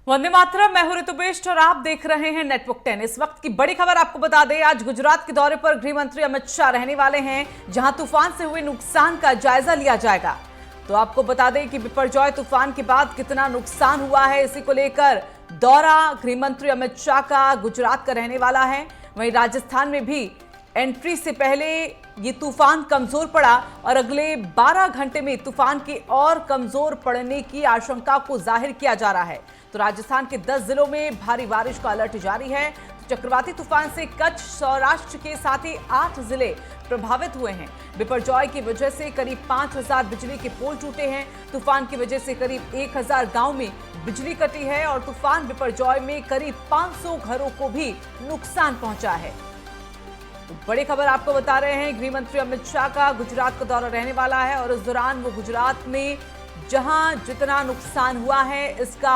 वंदे मातरम। मैं हूं ऋतुबेश और आप देख रहे हैं नेटवर्क 10। इस वक्त की बड़ी खबर आपको बता दें, आज गुजरात के दौरे पर गृह मंत्री अमित शाह रहने वाले हैं, जहां तूफान से हुए नुकसान का जायजा लिया जाएगा। तो आपको बता दें कि बिपरजॉय तूफान के बाद कितना नुकसान हुआ है, इसी को लेकर दौरा गृह मंत्री अमित शाह का गुजरात का रहने वाला है। वहीं राजस्थान में भी एंट्री से पहले ये तूफान कमजोर पड़ा और अगले 12 घंटे में तूफान के और कमजोर पड़ने की आशंका को जाहिर किया जा रहा है। तो राजस्थान के 10 जिलों में भारी बारिश का अलर्ट जारी है। तो चक्रवाती तूफान से कच्छ, सौराष्ट्र के साथ ही 8 जिले प्रभावित हुए हैं। बिपरजॉय की वजह से करीब 5000 बिजली के पोल टूटे हैं। तूफान की वजह से करीब 1000 गांव में बिजली कटी है और तूफान बिपरजॉय में करीब 500 घरों को भी नुकसान पहुंचा है। तो बड़ी खबर आपको बता रहे हैं, गृह मंत्री अमित शाह का गुजरात का दौरा रहने वाला है और इस दौरान वो गुजरात में जहां जितना नुकसान हुआ है इसका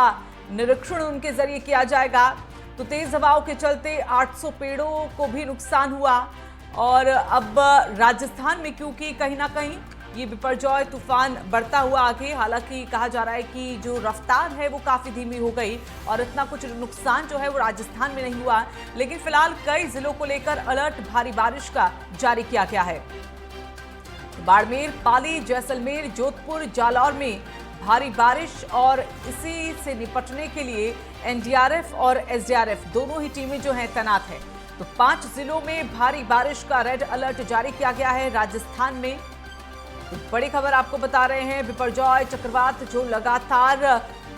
निरीक्षण उनके जरिए किया जाएगा। तो तेज हवाओं के चलते 800 पेड़ों को भी नुकसान हुआ और अब राजस्थान में क्योंकि कहीं ना कहीं ये बिपरजॉय तूफान बढ़ता हुआ आगे, हालांकि कहा जा रहा है कि जो रफ्तार है वो काफी धीमी हो गई और इतना कुछ नुकसान जो है वो राजस्थान में नहीं हुआ, लेकिन फिलहाल कई जिलों को लेकर अलर्ट भारी बारिश का जारी किया गया है। बाड़मेर, पाली, जैसलमेर, जोधपुर, जालौर में भारी बारिश और इसी से निपटने के लिए एनडीआरएफ और एसडीआरएफ दोनों ही टीमें जो हैं तैनात है। तो 5 जिलों में भारी बारिश का रेड अलर्ट जारी किया गया है राजस्थान में। तो बड़ी खबर आपको बता रहे हैं, बिपरजॉय चक्रवात जो लगातार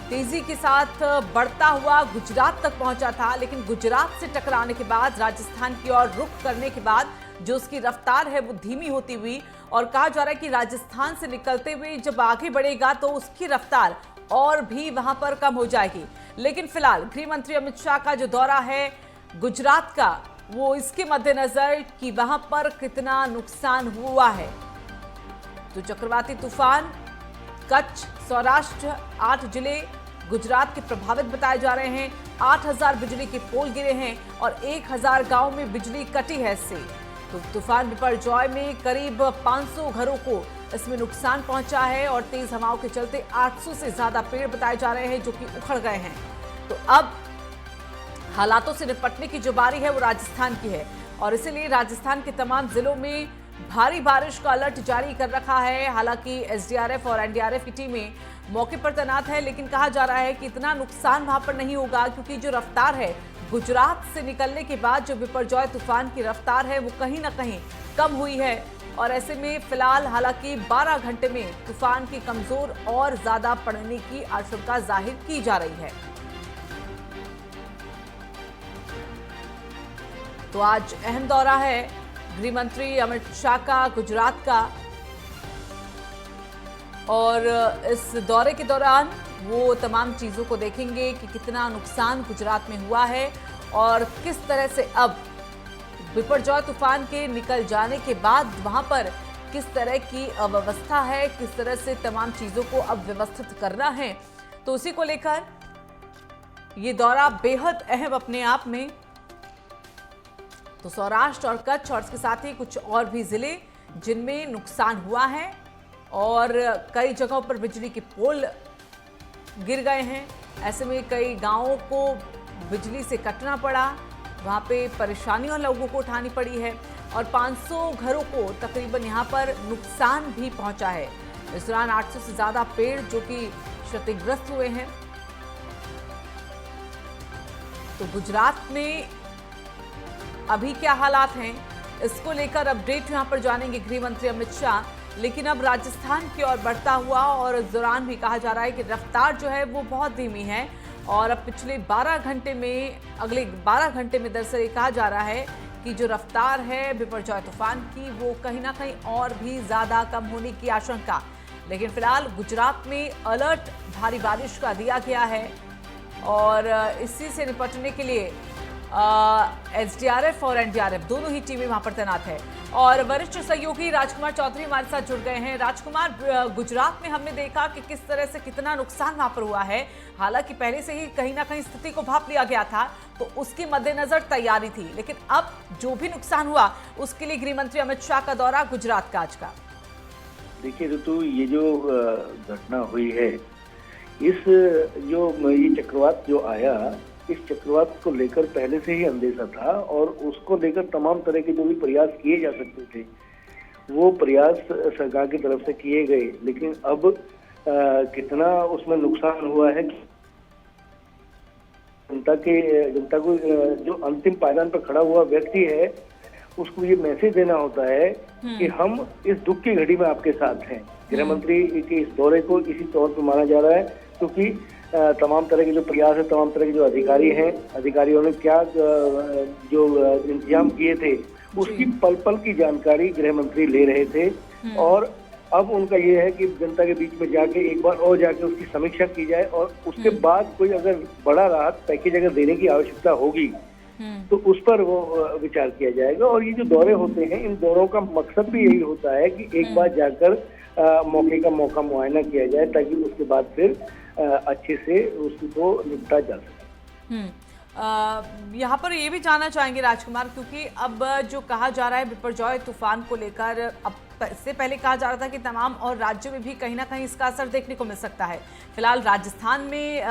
तेजी के साथ बढ़ता हुआ गुजरात तक पहुंचा था, लेकिन गुजरात से टकराने के बाद राजस्थान की ओर रुख करने के बाद जो उसकी रफ्तार है वो धीमी होती हुई और कहा जा रहा है कि राजस्थान से निकलते हुए जब आगे बढ़ेगा तो उसकी रफ्तार और भी वहां पर कम हो जाएगी। लेकिन फिलहाल गृह मंत्री अमित शाह का जो दौरा है गुजरात का, वो इसके मद्देनजर कि वहां पर कितना नुकसान हुआ है। तो चक्रवाती तूफान कच्छ, सौराष्ट्र, 8 जिले गुजरात के प्रभावित बताए जा रहे हैं। 8000 बिजली के पोल गिरे हैं और 1000 गांव में बिजली कटी है इससे। तो तूफान बिपरजॉय में करीब 500 घरों को इसमें नुकसान पहुंचा है और तेज हवाओं के चलते 800 से ज्यादा पेड़ बताए जा रहे हैं जो कि उखड़ गए हैं। तो अब हालातों से निपटने की जो बारी है वो राजस्थान की है और इसीलिए राजस्थान के तमाम जिलों में भारी बारिश का अलर्ट जारी कर रखा है। हालांकि एसडीआरएफ और एनडीआरएफ की टीमें मौके पर तैनात है, लेकिन कहा जा रहा है कि इतना नुकसान वहां पर नहीं होगा क्योंकि जो रफ्तार है गुजरात से निकलने के बाद जो बिपरजॉय तूफान की रफ्तार है वो कहीं ना कहीं कम हुई है और ऐसे में फिलहाल हालांकि 12 घंटे में तूफान की कमजोर और ज्यादा पड़ने की आशंका जाहिर की जा रही है। तो आज अहम दौरा है गृह मंत्री अमित शाह का गुजरात का और इस दौरे के दौरान वो तमाम चीज़ों को देखेंगे कि कितना नुकसान गुजरात में हुआ है और किस तरह से अब बिपरजॉय तूफान के निकल जाने के बाद वहां पर किस तरह की अव्यवस्था है, किस तरह से तमाम चीज़ों को अब व्यवस्थित करना है। तो उसी को लेकर ये दौरा बेहद अहम अपने आप में। तो सौराष्ट्र और कच्छ और इसके साथ ही कुछ और भी जिले जिनमें नुकसान हुआ है और कई जगहों पर बिजली के पोल गिर गए हैं। ऐसे में कई गांवों को बिजली से कटना पड़ा, वहां पे परेशानियां लोगों को उठानी पड़ी है और 500 घरों को तकरीबन यहां पर नुकसान भी पहुंचा है। इस दौरान 800 से ज्यादा पेड़ जो कि क्षतिग्रस्त हुए हैं। तो गुजरात में अभी क्या हालात हैं, इसको लेकर अपडेट यहां पर जानेंगे गृह मंत्री अमित शाह। लेकिन अब राजस्थान की ओर बढ़ता हुआ और इस दौरान भी कहा जा रहा है कि रफ्तार जो है वो बहुत धीमी है और अब पिछले 12 घंटे में, अगले 12 घंटे में दरअसल कहा जा रहा है कि जो रफ्तार है बिपरजॉय तूफान की वो कहीं ना कहीं और भी ज्यादा कम होने की आशंका। लेकिन फिलहाल गुजरात में अलर्ट भारी बारिश का दिया गया है और इसी से निपटने के लिए एसडीआरएफ और एनडीआरएफ दोनों ही टीमें वहां पर तैनात है। और वरिष्ठ सहयोगी राजकुमार चौधरी हमारे साथ जुड़ गए हैं। राजकुमार, गुजरात में हमने देखा कि किस तरह से कितना नुकसान वहां पर हुआ है, हालांकि पहले से ही कहीं ना कहीं स्थिति को भांप लिया गया था तो उसके मद्देनजर तैयारी थी, लेकिन अब जो भी नुकसान हुआ उसके लिए गृह मंत्री अमित शाह का दौरा गुजरात का आज का। देखिए ऋतु, ये जो घटना हुई है इस जो ये चक्रवात जो आया, इस चक्रवात को लेकर पहले से ही अंदेशा था और उसको लेकर तमाम तरह के जो भी प्रयास किए जा सकते थे वो प्रयास सरकार की तरफ से किए गए। लेकिन अब कितना उसमें नुकसान हुआ है, जनता को जो अंतिम पायदान पर खड़ा हुआ व्यक्ति है उसको ये मैसेज देना होता है कि हम इस दुख की घड़ी में आपके साथ हैं। गृह मंत्री के इस दौरे को इसी तौर पर माना जा रहा है, क्योंकि तमाम तरह के जो प्रयास है, तमाम तरह के जो अधिकारी हैं, अधिकारियों ने क्या जो इंतजाम किए थे उसकी पल पल की जानकारी गृह मंत्री ले रहे थे। और अब उनका ये है कि जनता के बीच में जाके एक बार और जाके उसकी समीक्षा की जाए और उसके बाद कोई अगर बड़ा राहत पैकेज अगर देने की आवश्यकता होगी तो उस पर वो विचार किया जाएगा। और ये जो दौरे होते हैं, इन दौरों का मकसद भी यही होता है कि एक बार जाकर मौके का मौका मुआयना किया जाए ताकि उसके बाद फिर अच्छे से उसको निपटा जा सके। यहाँ पर ये भी जानना चाहेंगे राजकुमार, क्योंकि अब जो कहा जा रहा है बिपरजॉय तूफान को लेकर, अब इससे पहले कहा जा रहा था कि तमाम और राज्यों में भी कहीं ना कहीं इसका असर देखने को मिल सकता है। फिलहाल राजस्थान में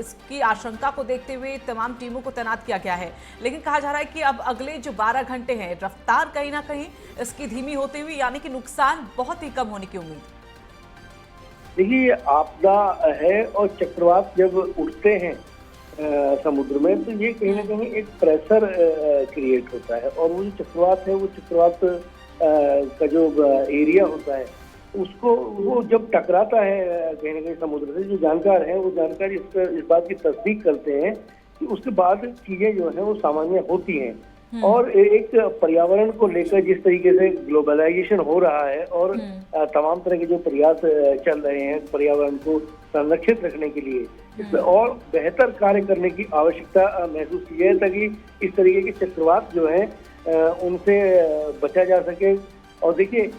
इसकी आशंका को देखते हुए तमाम टीमों को तैनात किया गया है, लेकिन कहा जा रहा है कि अब अगले जो 12 घंटे हैं रफ्तार कहीं ना कहीं इसकी धीमी होते हुए, यानी कि नुकसान बहुत ही कम होने की उम्मीद। देखिए, आपदा है और चक्रवात जब उठते हैं समुद्र में तो ये कहीं ना कहीं एक प्रेशर क्रिएट होता है और वो जो चक्रवात है, वो चक्रवात का जो एरिया होता है उसको वो जब टकराता है कहीं ना कहीं समुद्र से, जो जानकार हैं वो जानकार इस बात की तस्दीक करते हैं कि उसके बाद चीजें जो है वो सामान्य होती हैं। और एक पर्यावरण को लेकर जिस तरीके से ग्लोबलाइजेशन हो रहा है और तमाम तरह के जो प्रयास चल रहे हैं पर्यावरण को संरक्षित रखने के लिए, इसमें और बेहतर कार्य करने की आवश्यकता महसूस की है ताकि इस तरीके के चक्रवात जो है उनसे बचा जा सके। और देखिए,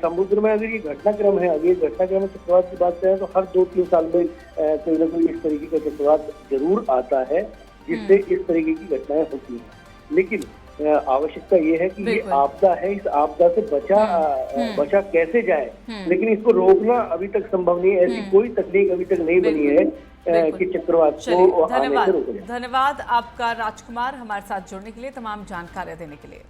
समुद्र में अगर ये घटनाक्रम है, अगर ये घटनाक्रम चक्रवात की बात करें तो हर 2-3 साल में कोई ना कोई इस तरीके का चक्रवात जरूर आता है जिससे इस तरीके की घटनाएं होती हैं। लेकिन आवश्यकता ये है कि ये आपदा है, इस आपदा से बचा कैसे जाए, लेकिन इसको रोकना अभी तक संभव नहीं है। ऐसी कोई तकनीक अभी तक नहीं बनी है कि चक्रवात को आने से रोका जाए। धन्यवाद आपका राजकुमार, हमारे साथ जुड़ने के लिए, तमाम जानकारियां देने के लिए।